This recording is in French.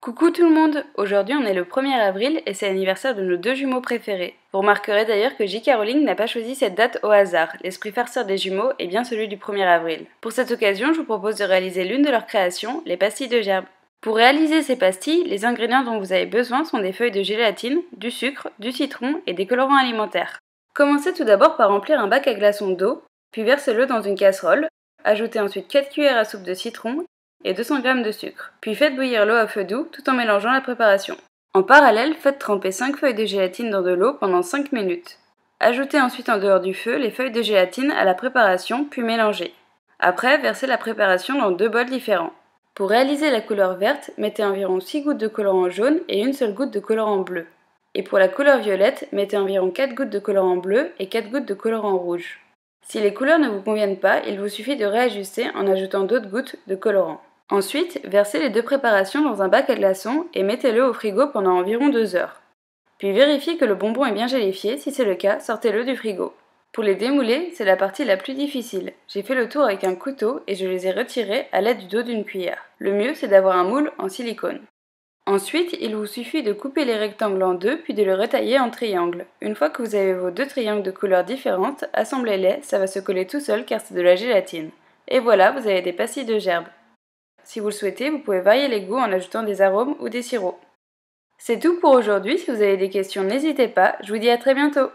Coucou tout le monde! Aujourd'hui on est le 1er avril et c'est l'anniversaire de nos deux jumeaux préférés. Vous remarquerez d'ailleurs que J.K. Rowling n'a pas choisi cette date au hasard, l'esprit farceur des jumeaux est bien celui du 1er avril. Pour cette occasion, je vous propose de réaliser l'une de leurs créations, les pastilles de gerbes. Pour réaliser ces pastilles, les ingrédients dont vous avez besoin sont des feuilles de gélatine, du sucre, du citron et des colorants alimentaires. Commencez tout d'abord par remplir un bac à glaçons d'eau, puis versez-le dans une casserole, ajoutez ensuite 4 cuillères à soupe de citron et 200 g de sucre. Puis faites bouillir l'eau à feu doux tout en mélangeant la préparation. En parallèle, faites tremper 5 feuilles de gélatine dans de l'eau pendant 5 minutes. Ajoutez ensuite en dehors du feu les feuilles de gélatine à la préparation puis mélangez. Après, versez la préparation dans 2 bols différents. Pour réaliser la couleur verte, mettez environ 6 gouttes de colorant jaune et une seule goutte de colorant bleu. Et pour la couleur violette, mettez environ 4 gouttes de colorant bleu et 4 gouttes de colorant rouge. Si les couleurs ne vous conviennent pas, il vous suffit de réajuster en ajoutant d'autres gouttes de colorant. Ensuite, versez les deux préparations dans un bac à glaçons et mettez-le au frigo pendant environ 2 heures. Puis vérifiez que le bonbon est bien gélifié, si c'est le cas, sortez-le du frigo. Pour les démouler, c'est la partie la plus difficile. J'ai fait le tour avec un couteau et je les ai retirés à l'aide du dos d'une cuillère. Le mieux, c'est d'avoir un moule en silicone. Ensuite, il vous suffit de couper les rectangles en deux puis de les retailler en triangles. Une fois que vous avez vos deux triangles de couleurs différentes, assemblez-les, ça va se coller tout seul car c'est de la gélatine. Et voilà, vous avez des pastilles de gerbes. Si vous le souhaitez, vous pouvez varier les goûts en ajoutant des arômes ou des sirops. C'est tout pour aujourd'hui, si vous avez des questions, n'hésitez pas, je vous dis à très bientôt!